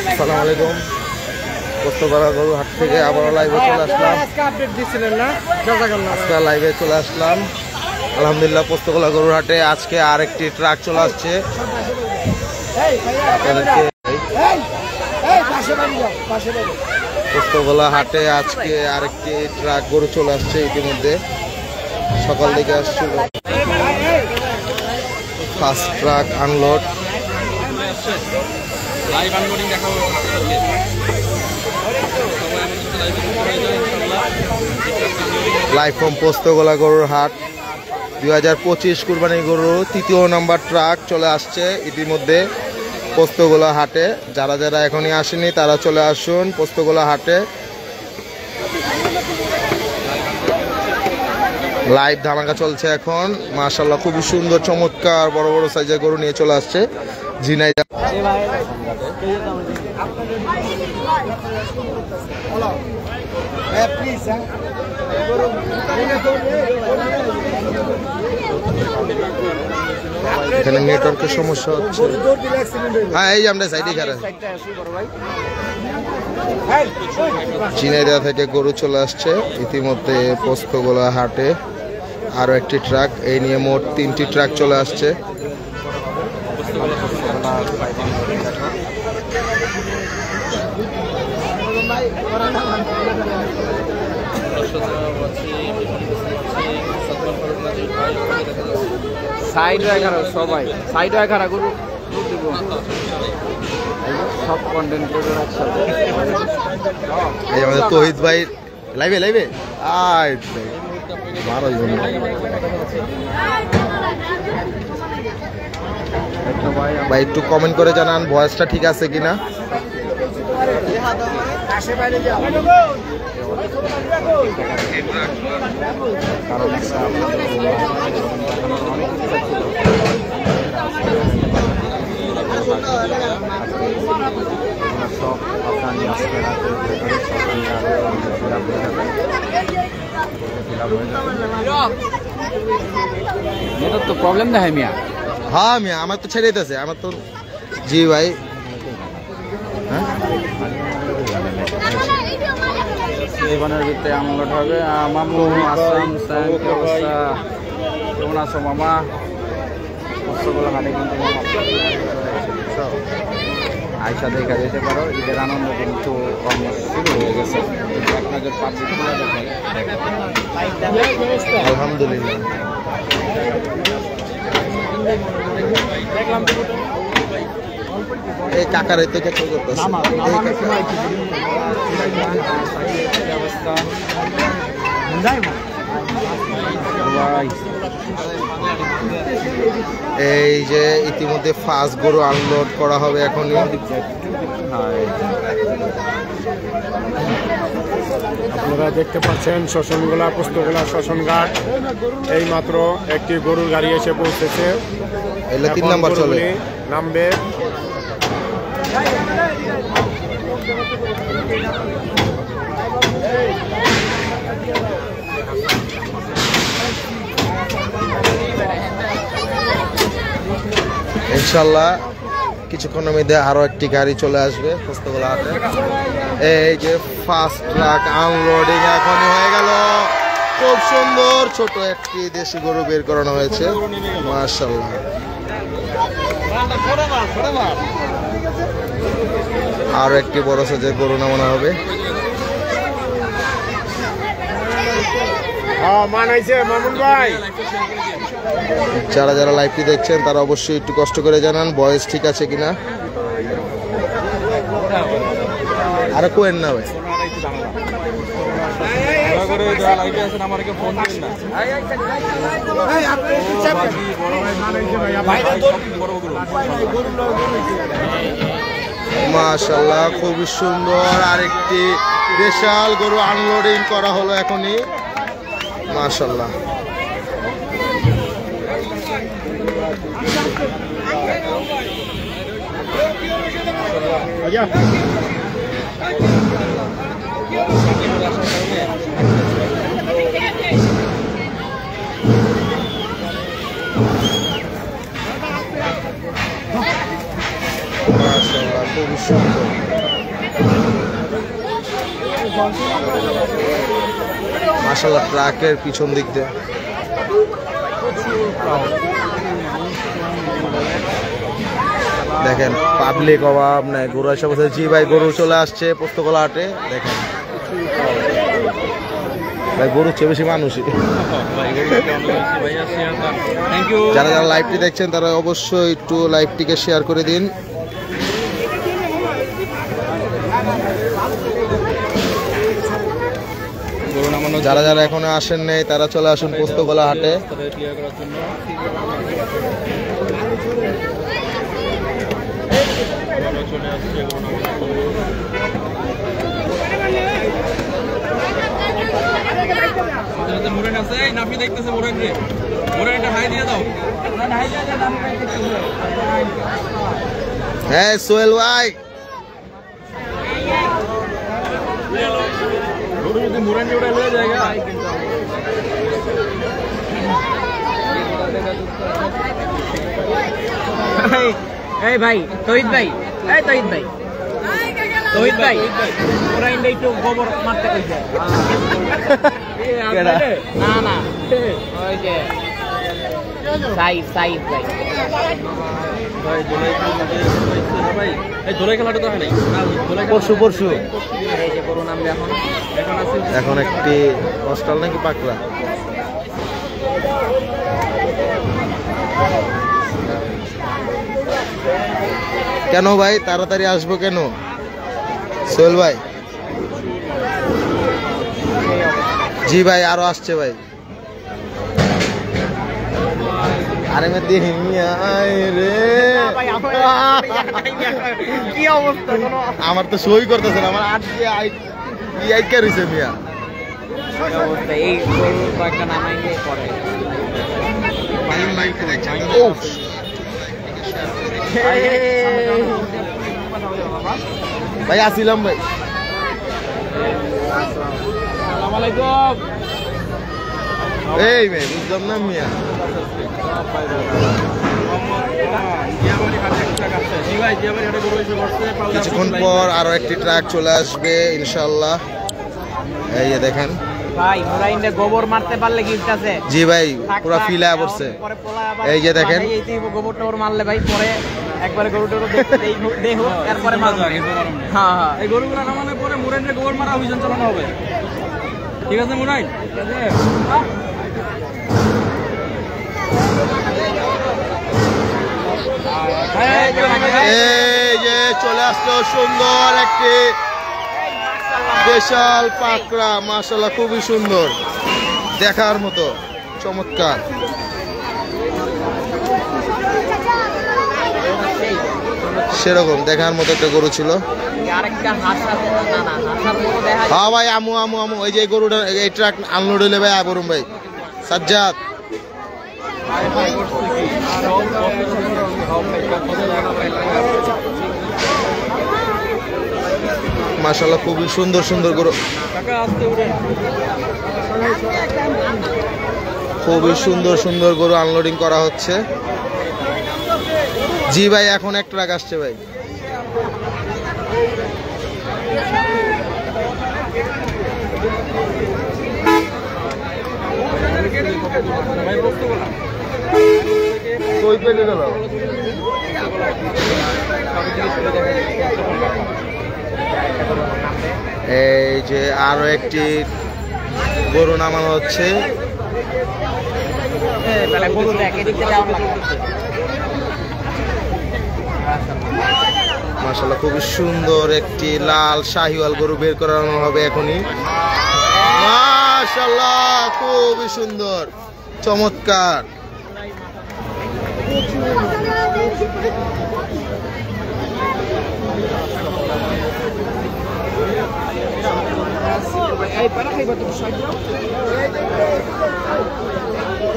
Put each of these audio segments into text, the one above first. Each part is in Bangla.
আসসালামু আলাইকুম। পোস্তগোলা গরু হাট থেকে আবারও লাইভে চলে আসলাম। আজকে লাইভে চলে আসলাম আলহামদুলিল্লাহ। পোস্তগোলা গরুর হাটে আজকে আরেকটি ট্রাক চলে আসছে। পোস্তগোলা হাটে আজকে আরেকটি ট্রাক গরু চলে আসছে। ইতিমধ্যে সকাল থেকে আসছিল first truck unload. Live from Postogola গরুর হাট 2025 কুরবানি গরু তৃতীয় নম্বর ট্রাক চলে আসছে ইতিমধ্যে পোস্তগোলা হাটে। যারা যারা এখনই আসেনি তারা চলে আসুন পোস্তগোলা হাটে। লাইভ ধামাকা চলছে এখন মাশাআল্লাহ। খুবই সুন্দর চমৎকার বড় বড় সাইজের গরু নিয়ে চলে আসছে ঝিনাইদহ। এখানে নেটওয়ার্কের সমস্যা হচ্ছে। হ্যাঁ এই আমরা সাইডে খারাপ। ঝিনাইদহ থেকে গরু চলে আসছে ইতিমধ্যে পোস্তগোলা হাটে আরো একটি ট্রাক। এই নিয়ে মোট 3টি ট্রাক চলে আসছে। সাইড রাখারা সবাই সাইড রাখারা গরু সব কন্টেন্ট করে একসাথে। এই আমাদের তহিদ ভাই লাইভে লাইভে আয় ভাই একটু কমেন্ট করে জানান ভয়েসটা ঠিক আছে কিনা। নেটওয়ার্ক তো প্রবলেম দেখায় মিয়া। হ্যাঁ মিয়া আমার তো ছেড়ে দিতেছে আমার তো। জি ভাই এবারের ভিতরে আনলোড হবে। মামু আসলাম হুসাইন কি অবস্থা, কেমন আছো মামা? পোস্তগোলা হাটে কিন্তু আয়সা দেখা যেতে পারো। ঈদের আনন্দ কিন্তু অলমোস্ট শুরু হয়ে গেছে। আপনাদের পাবলিক আলহামদুলিল্লাহ। দেখলাম এই কাকার তো চেক করতেছে। এই যে ইতিমধ্যে ফার্স্ট গরু আনলোড করা হবে এখনই। আপনারা দেখতে পাচ্ছেন শ্মশানগোলা পোস্তগোলা শ্মশানঘাট। এই মাত্র একটি গরুর গাড়ি এসে পৌঁছেছে। এলে 3 নাম্বার চলে নামবে। ইনশাল্লাহ কিছুক্ষণের মধ্যে আরো একটি গাড়ি চলে আসবে পোস্তগোলা হাটে। এই যে ফার্স্ট ট্রাক আনলোডিং এখনই হয়ে গেল। খুব সুন্দর ছোট একটি দেশি গরু বের করানো হয়েছে মাশাআল্লাহ। আরো একটি বড় সাইজের গরু নামানো হবে। যারা যারা লাইভটি দেখছেন তারা অবশ্যই একটু কষ্ট করে জানান ভয়েস ঠিক আছে কিনা। আর কোয়েন না ভাই মাশাআল্লাহ খুবই সুন্দর আরেকটি বিশাল গরু আনলোডিং করা হলো এখনই মাশাআল্লাহ। মাশাআল্লাহ খুবই সুন্দর। মাশাআল্লাহ ট্রাকের পিছন দিক দিয়ে দেখেন পাবলিক অভাব নাই, গরু এসে বলছে জি ভাই গরু চলে আসছে পোস্তগোলা হাটে। দেখেন ভাই গরুর চেয়ে বেশি মানুষই। যারা যারা লাইভটি দেখছেন তারা অবশ্যই একটু লাইভটিকে শেয়ার করে দিন। যারা যারা এখনো আসেন নাই তারা চলে আসুন পোস্তগোলা হাটে। হ্যাঁ সোহেল ভাই এই ভাই তহিদ ভাই, এই তহিদ ভাই, তহিদ ভাই ওরা ইন্ডা একটু গোবর মারতে কইছে। না না ওই যে সাইদ সাইদ ভাই পরশু পরশু এই যে গরু নামবে এখন একটি অস্টাল নাকি পাকড়া। কেন ভাই তাড়াতাড়ি আসবো কেন সোহেল ভাই? জি ভাই আরো আসছে ভাই। আরে মে রে কি অবস্থা, আমার তো সই করতেছে না, আমার আটকে রয়েছে মিয়া। এই গরু কয়েকটা নামাই দিয়ে পরে ভাই আসিলাম ভাই। এই ভাই বুঝলাম না মিয়া। কিছুক্ষণ পর আরো একটি ট্রাক চলে আসবে ইনশাআল্লাহ। এই যে দেখেন ভাই মুরাইন্দে গোবর মারতে পারলে গিফট আছে। জি ভাই পুরো ফিলা পড়ছে। এই যে দেখেন গোবর টোবর মারলে ভাই পরে একবারে গরু টোবর দেখো তারপরে মারবো। হ্যাঁ হ্যাঁ এই গরুগুলো নামানোর পরে মুরাইন্দে গোবর মারা অভিযান চালানো হবে। ঠিক আছে মুরাইন? এই যে চলে আসলো সুন্দর একটি বিশাল পাকড়া, মাশাআল্লাহ খুবই সুন্দর দেখার মতো চমৎকার। সেরকম দেখার মতো একটা গরু ছিল। হ্যাঁ ভাই আমু আমু আমু ওই যে গরুটা এই ট্রাক আনলোড হইলে ভাই বরুম ভাই সাজ্জাদ মাশাআল্লাহ খুবই সুন্দর সুন্দর গরু, খুবই সুন্দর সুন্দর গরু আনলোডিং করা হচ্ছে। জি ভাই এখন এক ট্রাক আসছে ভাই। এই যে আরো একটি গরু নামানো হচ্ছে। মাশাআল্লাহ খুবই সুন্দর একটি লাল শাহিওয়াল গরু বের করানো হবে এখনই। মাশাআল্লাহ খুবই সুন্দর চমৎকার।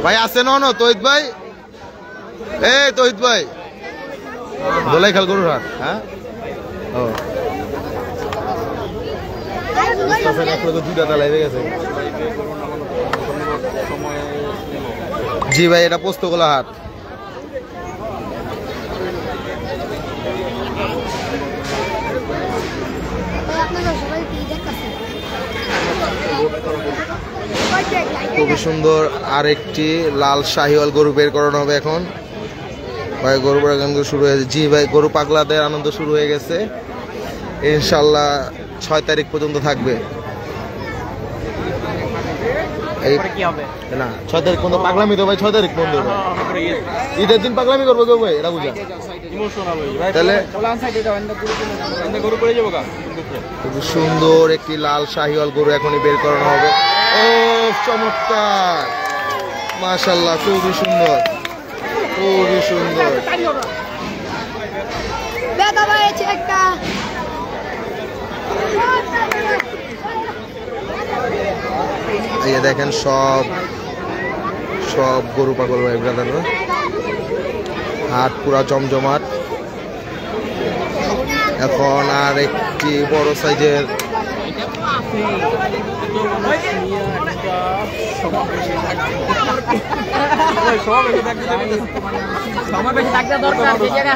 ভাই আছেন না তহিদ ভাই? এই তহিদ ভাই দোলাই খাল গরুর হাট। হ্যাঁ দুইটা তালা হয়ে গেছে। জি ভাই এটা পোস্তগোলা হাট। খুবই সুন্দর আরেকটি লাল শাহিওয়াল গরু বের করানো হবে এখন। ভাই গরু আনন্দ শুরু হয়েছে। জি ভাই, গরু পাগলাদের আনন্দ শুরু হয়ে গেছে। ইনশাল্লাহ 6 তারিখ পর্যন্ত থাকবে। এই কি হবে না 6 তারিখ পর্যন্ত পাগলামি তো ভাই, 6 তারিখ বন্ধ হবে। ঈদের দিন পাগলামি করবো কেউ ভাই, এটা বুঝা তাহলে। খুব সুন্দর একটি লাল শাহিওয়াল গরু এখনই বের করানো হবে। ও চমৎকার, মাশাআল্লাহ, খুবই সুন্দর, খুবই সুন্দর। এই দেখেন সব গরু পাগল ভাই ব্রাদাররা, হাট পুরা জমজমাট। এখন আর একটি বড় সাইজের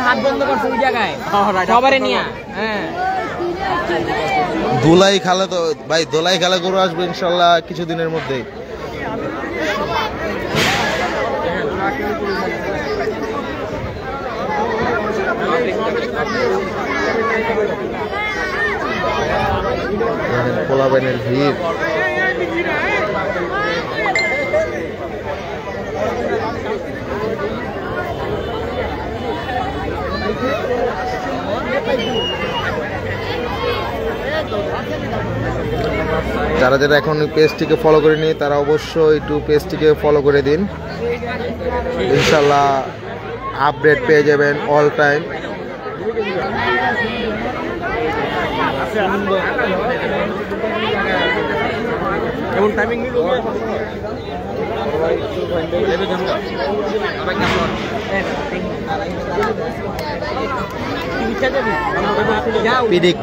হাত বন্ধ করছে ওই জায়গায় সবারে নিয়ে। হ্যাঁ দোলাই খালে তো ভাই, দোলাই খালে গরু আসবে ইনশাল্লাহ কিছুদিনের মধ্যেই। পোলাবেনের ভিড়। যারা যারা এখন পেজটিকে ফলো করেনি তারা অবশ্যই একটু পেজটিকে ফলো করে দিন। ইনশাল্লাহ আপডেট পেয়ে যাবেন অল টাইম।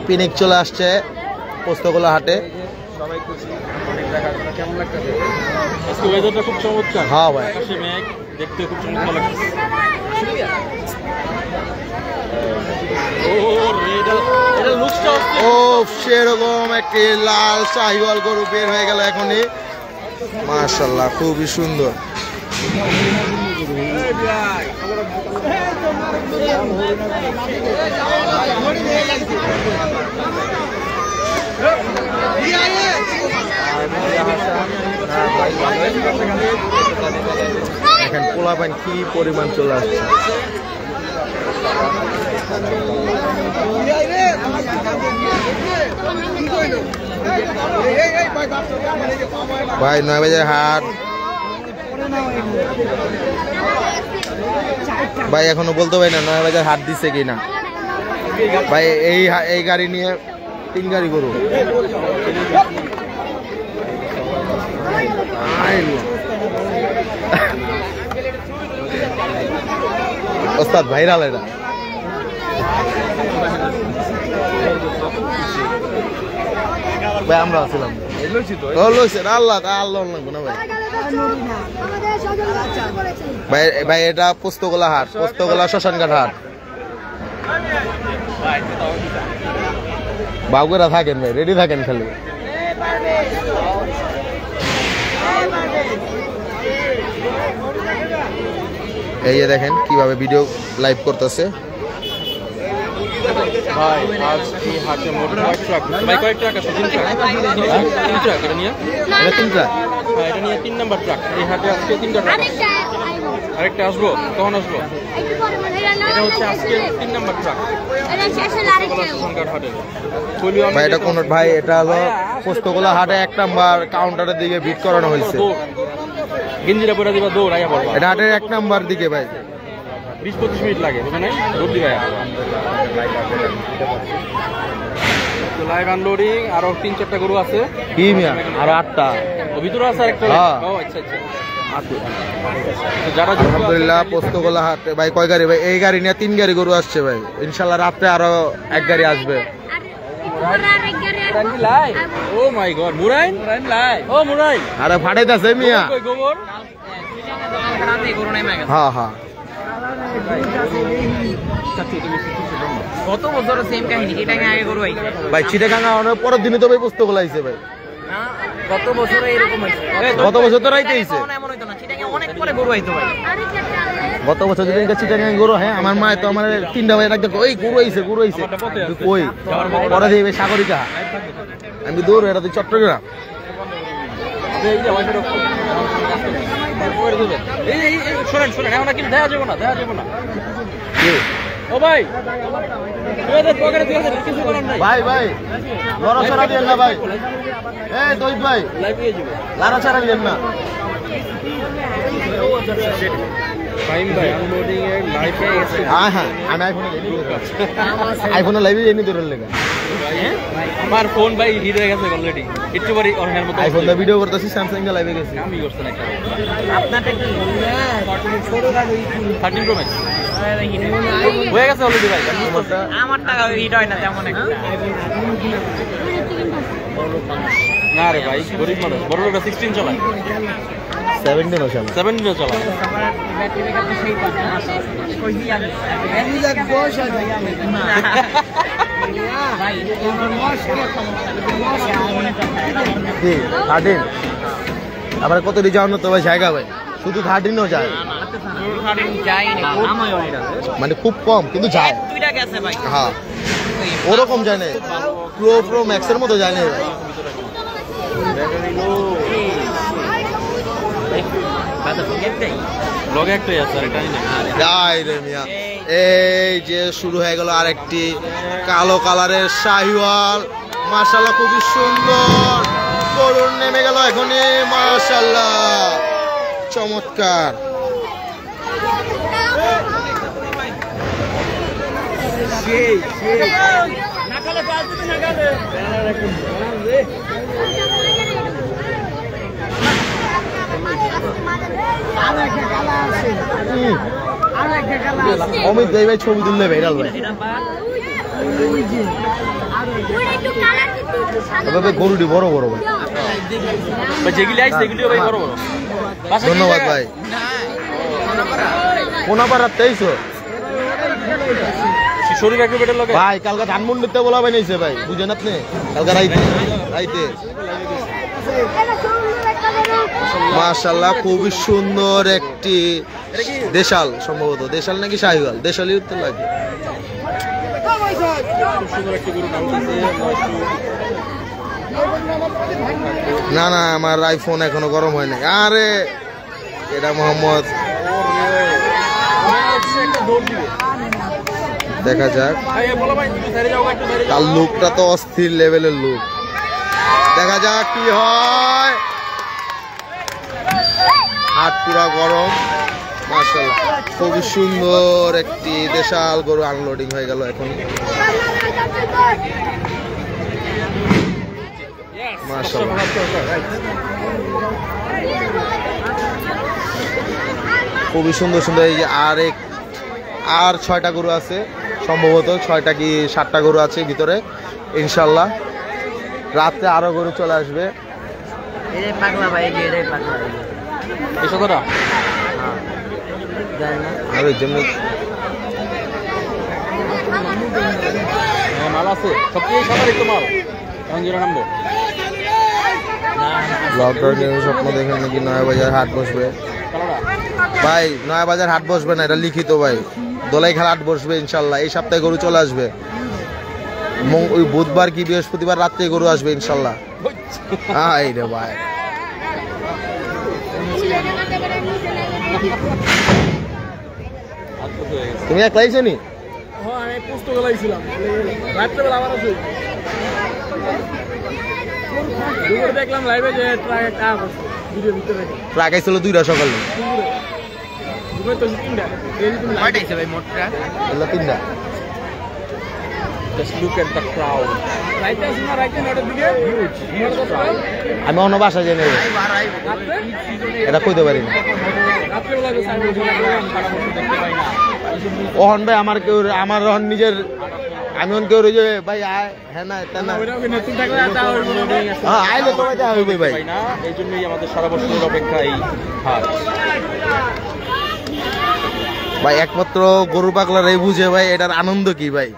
পিনিক চলে আসছে পোস্তগোলা হাটে। খুব চমৎকার। হ্যাঁ ভাই, দেখতে খুব চমৎকার লাগছে। ও সেরকম একটি লাল শাহিওয়াল গরু বের হয়ে গেল এখনই, মাশাআল্লাহ, খুবই সুন্দর। এখন পোলাপান কি পরিমাণ চলে আসছে। ভাই 9 বাজে হাট ভাই, এখনো বলতে পারি না 9 বাজে হাট দিচ্ছে কিনা ভাই। এই গাড়ি নিয়ে 3 গাড়ি গরু। ওস্তাদ ভাইরাল এটা। ভাই আমরা আসলাম আল্লাহ লাগবে না ভাই। ভাই ভাই এটা পোস্তগোলা হাট, পোস্তগোলা শ্মশানঘাট হাট। বাবুরা থাকেন ভাই, রেডি থাকেন খালি। এই যে দেখেন কিভাবে ভিডিও লাইভ করতেছে। ভাই আজ এই হাটে মোট কয়েক ট্রাক, ভাই কয়েক ট্রাক আছে? 3 ট্রাক। 3 ট্রাক এটা নিয়ে? এটা 3 ট্রাক। হ্যাঁ, এটা নিয়ে 3 নাম্বার ট্রাক। এই হাটে আজকে 3টা ট্রাক। আরেকটা আসবো, কখন আসবো? এটা হচ্ছে আজকে 3 নাম্বার ট্রাক। ভাই এটা কোন ভাই? এটা হলো পোস্তগোলা হাটে 1 নাম্বার কাউন্টারের দিকে ভিড় করানো হয়েছে। গেঞ্জিটা পরে দিবা, দৌড় আইয়া পড়বা। এটা হাটের 1 নাম্বার দিকে ভাই। 20-25 মিনিট লাগে, বুঝো নাই? দৌড় দিবা। লাইভ আনলোডিং আরো 3-4টা গরু আছে। কি মিয়া? আর 8টা ও ভিতরে আছে আরেকটা। ও আচ্ছা আচ্ছা। যারা আলহামদুলিল্লাহ পোস্তগোলা হাটে ভাই কয় গাড়ি ভাই? এই গাড়ি নিয়ে 3 গাড়ি গরু আসছে ভাই। ইনশাআল্লাহ রাতে আরো 1 গাড়ি আসবে। ও মাই গড, মুরাইন লাই। ও মুরাইন, আরে ফাটাইতাছে মিয়া। কই গোবর? হ্যাঁ হ্যাঁ। কত বছর সেম কাহিনী, এটা আগে গরু ভাই চিটাগাঙ্গা অনেক পরের দিনই তো ভাই পোস্তগোলা আইছে ভাই। গত বছরে এরকম হয়েছে। গত বছর তো রাইতে হইছে। এমন হইতো না, চিটাগাং অনেক পরে গরু আইতো ভাই। গত বছর যদি চিটাগাং গরু হ্যাঁ আমার মা তো আমার 3টা বাজে ডাকতে ওই গরু আইছে কই পরে দিবে সাগরিকা আমি দৌড় এটা তো চট্টগ্রাম শোনেন এখন কিন্তু দেওয়া যাবে না ও ভাই কিছু করার নাই ভাই লড়াছড়া দিয়েন না ভাই এই দইত ভাই লড়াছড়া দিয়েন না হ্যাঁ আমি আইফোনে লাইভে এনে দৌড়ের লেগে আমার ফোন ভাই হিট হয়ে গেছে অলরেডি একটু বাড়ি অনলাইনের মতো আইফোন দা ভিডিও করতেছি স্যামসাং এর লাইভে গেছি আমি করছেন একটা আপনারটা কি ছোট গাড়ি 13 প্রো ম্যাক্স হয়ে গেছে অলরেডি ভাই আমার টাকা হিট হয় না তেমন একটা না রে ভাই গরিব মানুষ বড় লোকরা 16 চালায় 17 ওশাল 17 চালায় ব্যাটারি ব্যাকআপ তো সেই পাচ্ছে না কই দি আমি ভাই কি 13 আবার কত রিজাউন তো ভাই জায়গা ভাই শুধু 13ও যায় মানে খুব কম কিন্তু যায় দুইটা গেছে ভাই হ্যাঁ ওরকম যায় না প্রো ম্যাক্সের মতো যায় না লগে একটাই আছে আর এটাই না যাই রে মিয়া এই যে শুরু হয়ে গেল আরেকটি কালো কালারের শাহিওয়াল মাশাআল্লাহ খুবই সুন্দর তরুণ নেমে গেল এখনই মাশাআল্লাহ চমৎকার অমিত ভাই ভাই ছবি তুললে ভাইরাল ভাই এভাবে গরুটি বড় বড় ভাই যেগুলি আইছে সেগুলিও ভাই বড় বড় ধন্যবাদ ভাই কোনাপাড়া 23 শরীর একটু বেটার লগে ভাই কালকে ধানমন্ডিতে বলা ভাই নিছে ভাই বুঝেন আপনি কালকে রাইতে মাশাআল্লাহ খুবই সুন্দর একটি দেশাল সম্ভবত দেশাল নাকি শাহিওয়াল দেশালই উত্তর লাগে না না আমার আইফোন এখনো গরম হয় নাই আরে এটা মোহাম্মদ দেখা যাক তার লুকটা তো অস্থির লেভেলের লুক দেখা যাক কি হয় হাত পুরা গরম মাশাআল্লাহ খুবই সুন্দর একটি দেশাল গরু আনলোডিং হয়ে গেল এখন মাশাআল্লাহ খুবই সুন্দর সুন্দর এই যে আর 6টা গরু আছে সম্ভবত 6টা কি 7টা গরু আছে ভিতরে ইনশাআল্লাহ রাতে আরো গরু চলে আসবে এই পাগলা ভাই এই পাগলা এই কতটা জানি না আরে জন্য মাল আছে সবচেয়ে সাধারণ তো মাল এখন জিরো নামবো লকডাউনের স্বপ্ন দেখেন নাকি নয়াবাজার হাট বসবে ভাই নয়াবাজার হাট বসবে না এটা লিখিত ভাই দোলাই খেলা হাট বসবে ইনশাল্লাহ এই সপ্তাহে গরু চলে আসবে ওই বুধবার কি বৃহস্পতিবার রাত্রে গরু আসবে ইনশাল্লাহ হ্যাঁ এই রে ভাই তুমি এক লাইছো নি আমি পুস্তক লাইছিলাম রাত্রেবেলা আবার আছে দেখলাম লাইভে যে ট্রাক একটা ভিডিও ভিতরে ট্রাক আইছিল 2টা সকালে তো 3টা কয়টা আছে ভাই মোটটা এলা 3টা just look at the crowd রাইতে আসুন না রাইতে 9টার দিকে আমি অন্য বাসা যাই না এটা কইতে পারি না রাত্রেবেলা যে সাইড দেখতে পাই না ওহন ভাই আমার কেউ আমার রহন নিজের আমি অন কেউ রয়ে যাবে ভাই আয় হ্যাঁ না তা না নতুন থাকলে হ্যাঁ আইলে তো ভাই হইবে ভাই না এই জন্যই আমাদের সারা বছরের অপেক্ষা এই হাট ভাই একমাত্র গরু পাগলারাই বুঝে ভাই এটার আনন্দ কি ভাই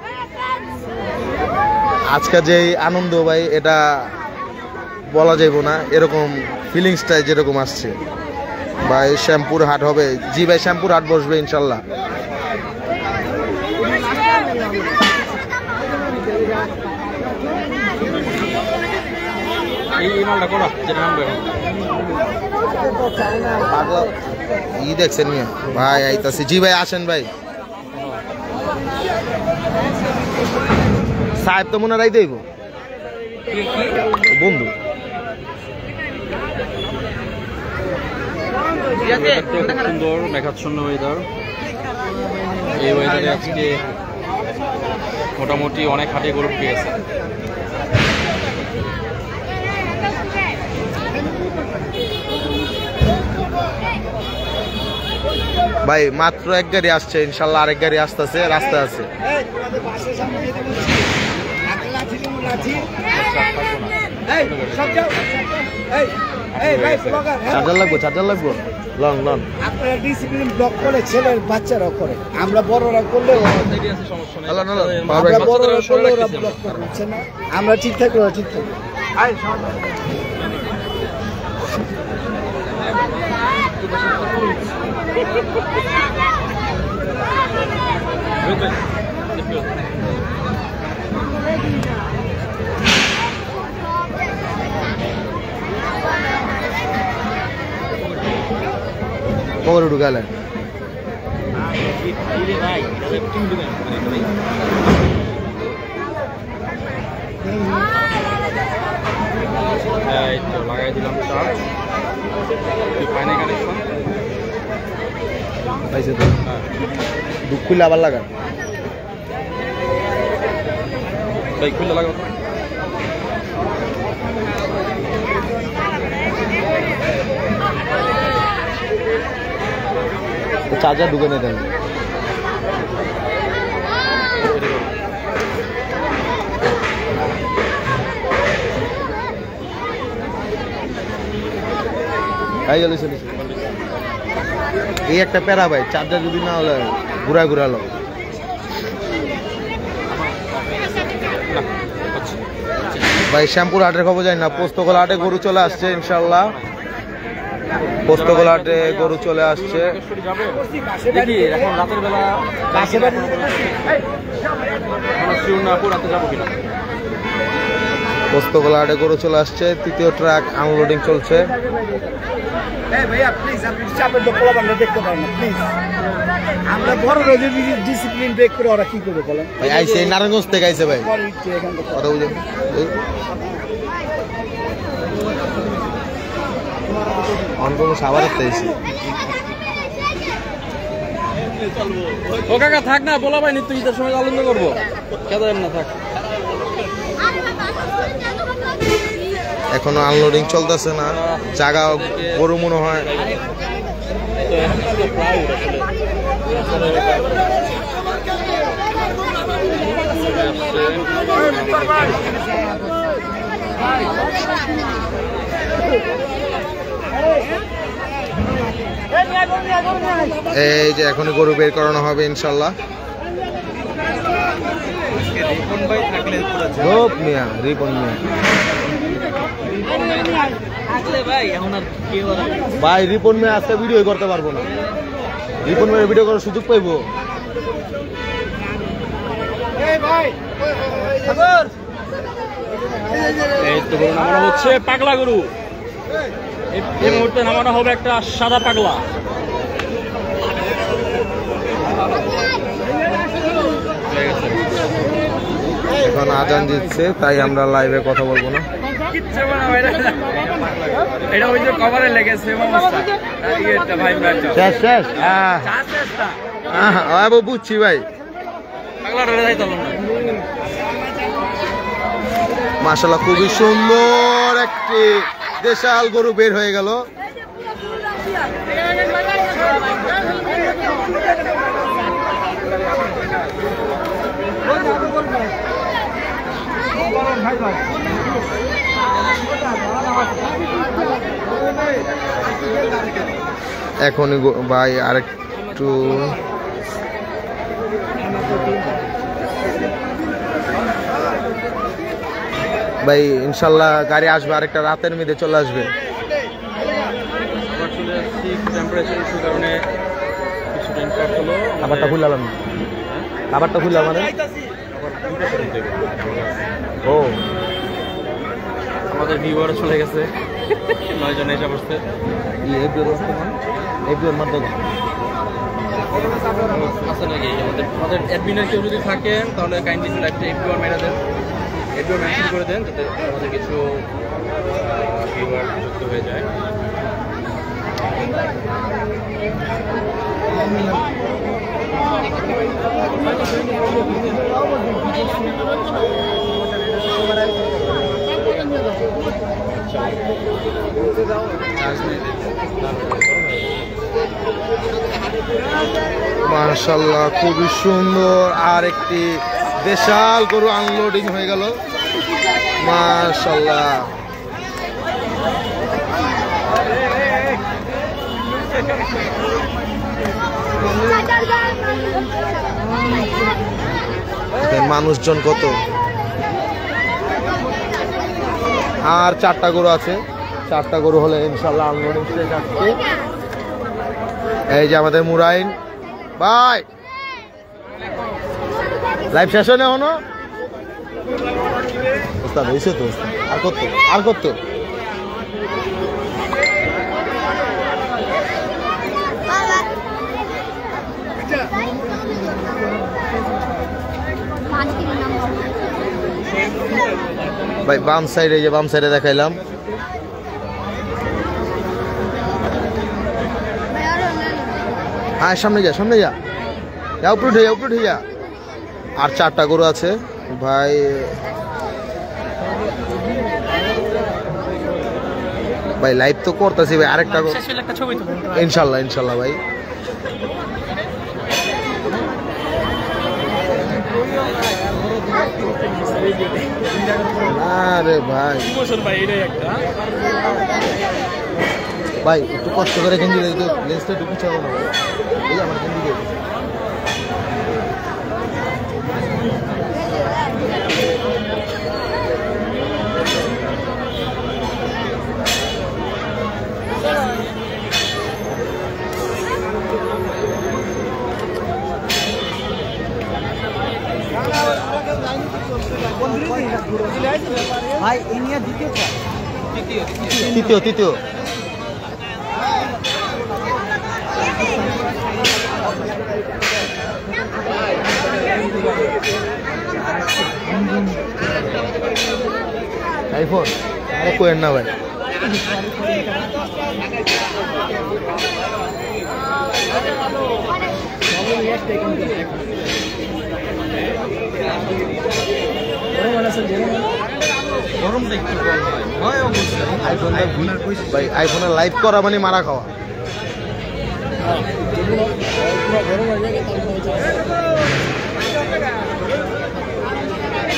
আজকে যে আনন্দ ভাই এটা বলা যাইব না, এরকম ফিলিংসটাই যেরকম আসছে। ভাই শ্যামপুর হাট হবে, জি ভাই শ্যামপুর হাট বসবে ইনশাল্লাহ। ই দেখছেন মিয়া ভাই আইতাছি, জি ভাই আসেন ভাই। সাহেব তো মনে রাই দেব বন্ধু। সুন্দর মেঘাচ্ছন্ন ওয়েদার, এই ওয়েদারে আজকে মোটামুটি অনেক হাটে গরু পেয়েছে। ভাই মাত্র এক গাড়ি আসছে, ইনশাল্লাহ আরেক গাড়ি আসতেছে, রাস্তা আছে। চার্জার লাগবো, চার্জার লাগবো, লং লং। আপনারা ডিসিপ্লিন ব্লক করে ছেলের বাচ্চারা করে, আমরা বড়রা করলে আমরা বড়রা করলে ওরা ব্লক করে দিচ্ছে না। আমরা ঠিক থাকলে ওরা ঠিক থাকবে। কবরে ঢুকালেন লাগাই দিলাম চার্জ, ফাইনাল কানেকশন পাইছে তো, দুঃখ খুলে আবার লাগান। বাইক খুলে লাগাও। চার্জার ঢুকে নিয়ে দেন। এই একটা প্যারা ভাই, চার্জার যদি না হলে ঘুরা ঘুরালো। ভাই শ্যামপুর হাটের খবর যাই না, পোস্তগোলা হাটে গরু চলে আসছে ইনশাল্লাহ। পোস্তগোলা হাটে গরু চলে আসছে। দেখি এখন রাতের বেলা পোস্তগোলা হাটে গরু চলে আসছে, তৃতীয় ট্রাক আনলোডিং চলছে। দেখতে পারেন না প্লিজ, আমরা বড় ডিসিপ্লিন ব্রেক করে ওরা কি করবে বলেন। ভাই আইছে নারায়ণগঞ্জ থেকে আইছে ভাই, কথা বুঝেন। অনকম সাবার আইছে। ও কাকা থাক না, বলা ভাই নিত্য ঈদের সময় আনন্দ করবো, কেন না থাক। এখনো আনলোডিং চলতেছে না, জায়গা গরু মনে হয়। এই যে এখনই গরু বের করানো হবে ইনশাল্লাহ। রিপন মিয়া ভাই, রিপন মেয়ে আজকে ভিডিও করতে পারবো না, রিপন মেয়ের ভিডিও করার সুযোগ পাইবো। এই তো গরু নামানো হচ্ছে, পাগলা গরু। এই মুহূর্তে নামানো হবে একটা সাদা পাগলা। এখন আজান দিচ্ছে, তাই আমরা লাইভে কথা বলবো না। এটা ওই যে কভারে লেগেছে শেষ শেষ, বুঝছি ভাই। মাশাআল্লাহ খুবই সুন্দর একটি দেশাল গরু বের হয়ে গেল। এখনই ভাই আরেকটু ভাই ইনশাল্লাহ গাড়ি আসবে, আরেকটা রাতের মধ্যে চলে আসবে। আবার চলে আসছি টেম্পারেচার ইস্যুর কারণে কিছুটা ইম্প্যাক্ট হলো। খাবারটা খুললাম, খাবারটা খুললাম মানে ও আমাদের ভিউয়ার চলে গেছে 9 জন এসে বসছে। আছে নাকি আমাদের অ্যাডমিনের কেউ যদি থাকেন তাহলে কাইন্ডলি একটা ভিউয়ার মেরে দেন, ভিউয়ার মেনশন করে দেন যাতে আমাদের কিছু ভিউয়ার যুক্ত হয়ে যায়। মাশাআল্লাহ খুবই সুন্দর, আর একটি বিশাল গরু আনলোডিং হয়ে গেল। মাশাআল্লাহ মানুষজন কত, আর 4টা গরু আছে, 4টা গরু হলে ইনশাল্লাহ আনলোডিং শেষ আসছে। এই যে আমাদের মুরাইন ভাই, লাইভ শেষ হয় না এখনো? ওস্তাদ হয়েছে তো, আর কত আর কত? ভাই বাম সাইডে, যে বাম সাইডে দেখাইলাম, হ্যাঁ সামনে যা, সামনে যা, উপরে উঠে যা, উপরে উঠে যা। আর 4টা গরু আছে ভাই। ভাই লাইভ তো করতেছি ভাই, আরেকটা ইনশাল্লাহ ইনশাল্লাহ ভাই। আরে ভাই ভাই একটু কষ্ট করে কেন্দ্র লেন্সটা একটু পিছাবো না ভাই, এই আমার কেন্দ্র ভাই ইনিয়া দ্বিতীয় তৃতীয় তৃতীয় আইফোন আরে কোয়েন না ভাই। ভাই আইফোনে লাইভ করা মানে মারা খাওয়া।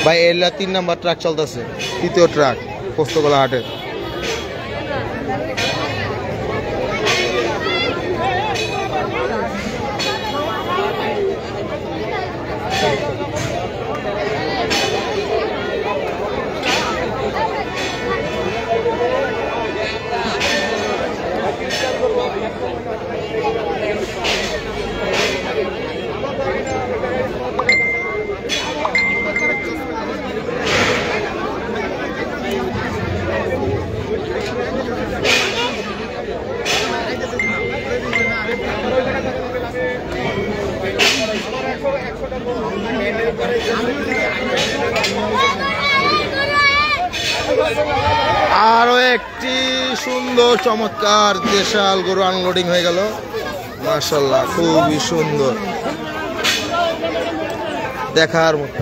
ভাই এলা 3 নাম্বার ট্রাক চলতেছে, 3য় ট্রাক পোস্তগোলা হাটের। আরো একটি সুন্দর চমৎকার দেশাল গরু আনলোডিং হয়ে গেল। মাশাআল্লাহ খুবই সুন্দর, দেখার মতো।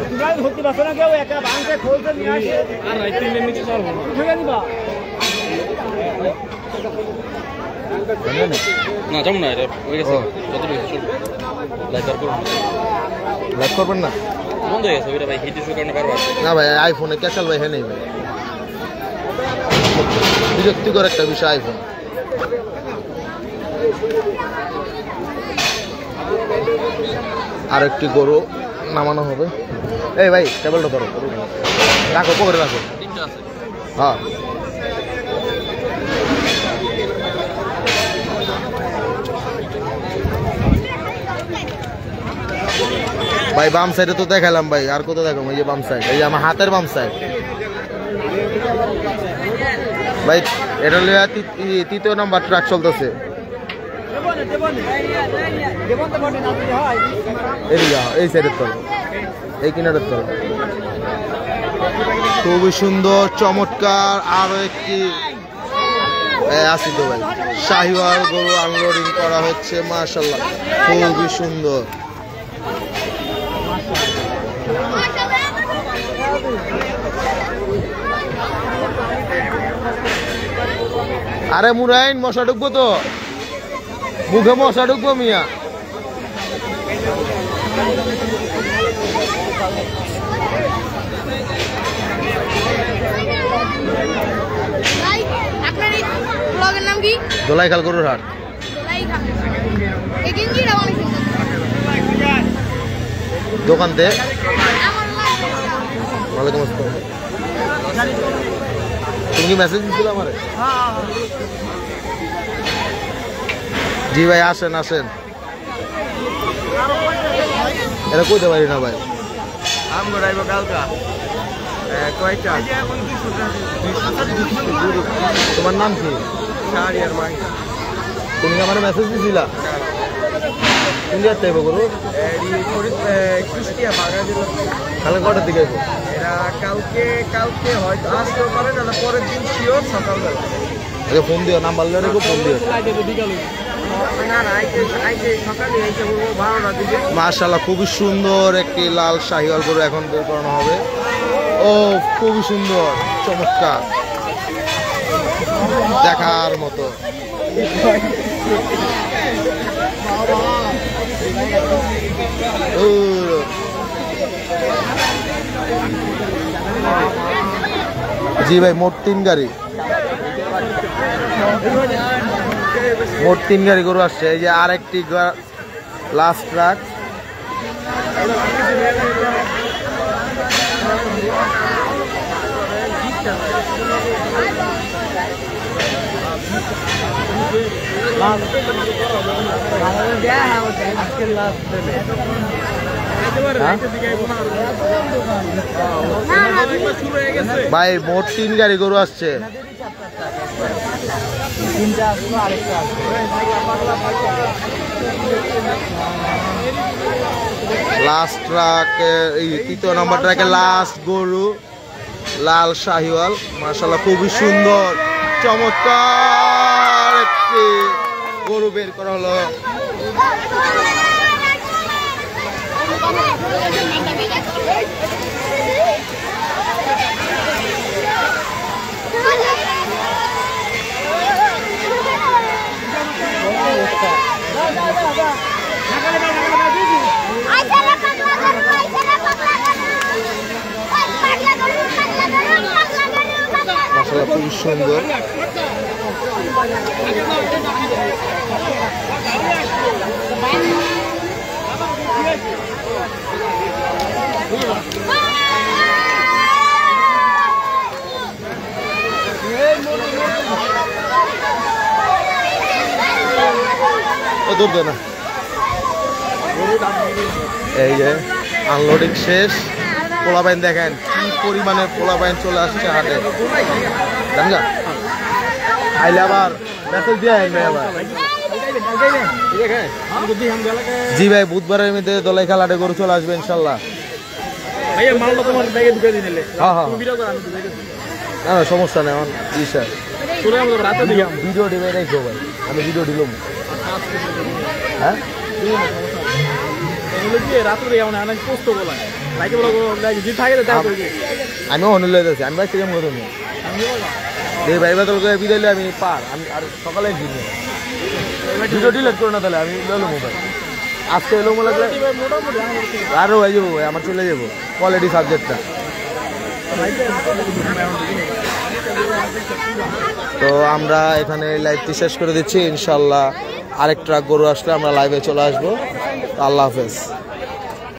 না যাবো না, এটা হয়ে গেছে, লাইভ করবেন না? বন্ধ হয়ে গেছে ওইটা ভাই, হিট ইস্যুর কারণে বারবার। না ভাই আইফোনে ক্যাশাল ভাই হ্যাঁ নেই ভাই, বিরক্তিকর একটা বিষয় আইফোন। আর একটি গরু নামানো হবে। এই ভাই টেবিলটা ধরো, রাখো পকেটে রাখো। 3টা আছে। হ্যাঁ ভাই বাম সাইডে তো দেখালাম ভাই, আর কোথাও দেখাম? এই যে বাম সাইড, এই যে আমার হাতের বাম সাইড ভাই। এটা হলো তৃতীয় নাম্বার ট্রাক চলতেছে। এই সাইডের তল, এই কিনারের তল। খুবই সুন্দর চমৎকার আরো একটি আসি তো ভাই শাহিওয়াল গরু আনলোডিং করা হচ্ছে। মাশাআল্লাহ খুবই সুন্দর। আরে মুরাইন মশা ঢুকবো তো, মুখে মশা ঢুকবো মিয়া। আপনার এই ব্লগের নাম কি? দোলাইখাল গরুর হাট। দোকান দে। ওয়ালাইকুম আসসালাম। তুমি কি মেসেজ দিছিল আমারে? জি ভাই আসেন আসেন। এটা কইতে পারি না ভাই। আমগো রাইবো কালকা কয়টা? তোমার নাম কি? শাহরিয়ার মাংস। তুমি আমার মেসেজ দিছিলা? কোন জায়গা থেকে গরু? কুষ্টিয়া বাগা জেলা। কালকে কটার দিকে আইবো? এরা কালকে হয়তো আসতেও পারে, না পরের দিন শিওর সকালবেলা। আগে ফোন দিও, নাম্বার লয়ে রেখো, ফোন দিও। না আইতে সকালে আইতে বলবো 12টার দিকে। মাশাআল্লাহ খুবই সুন্দর একটি লাল শাহিওয়াল গরু এখন বের করানো হবে। ও খুবই সুন্দর চমৎকার দেখার মতো। জি ভাই মোট 3 গাড়ি, মোট 3 গাড়ি গরু আসছে। এই যে আর একটি লাস্ট ট্রাক। ভাই মোট 3 গাড়ি গরু আসছে। লাস্ট ট্রাকে এই তৃতীয় নম্বর ট্রাকে লাস্ট গরু লাল শাহিওয়াল। মাশাআল্লাহ খুবই সুন্দর চমৎকার একটি গরু বের করা হলো। মাশাআল্লাহ খুবই সুন্দর। দূর দে না। এই যে আনলোডিং শেষ। পোলাপাইন দেখেন কি পরিমাণে পোলাপাইন চলে আসছে হাটে। জানলা আইলে আবার মেসেজ দিয়ে আইন ভাই আবার। জি ভাই বুধবারের মধ্যে দোলাইখাল হাটে গরু চলে আসবে ইনশাল্লাহ। ভাইয়া মালটা তোমার ব্যাগে ঢুকে দিলে। হ্যাঁ হ্যাঁ ভিডিও করে আমি দেখে। না না সমস্যা নেই। আমার জি স্যার তোরা আমরা রাতে দিলাম ভিডিও দিবে রাখো ভাই, আমি ভিডিও দিলাম। হ্যাঁ এগুলো কি রাতে দিয়ে আমরা অনেক কষ্ট বলা লাইকে বলা লাইক জি থাকে দাও কই আমিও অন্য লয়ে যাচ্ছি। আমি ভাই সেরকম কথা নেই। এই ভাই বাদল করে বিদাইলে আমি পার। আমি আর সকালে ভিডিও ডিলিট করো না তাহলে আমি লইলো মোবাইল। আজকে এলো মনে লাগলে আরও হয়ে যাবো ভাই, আমার চলে যাবো কোয়ালিটি সাবজেক্টটা। তো আমরা এখানে লাইভটি শেষ করে দিচ্ছি। ইনশাল্লাহ আরেক ট্রাক গরু আসলে আমরা লাইভে চলে আসবো। আল্লাহ হাফেজ।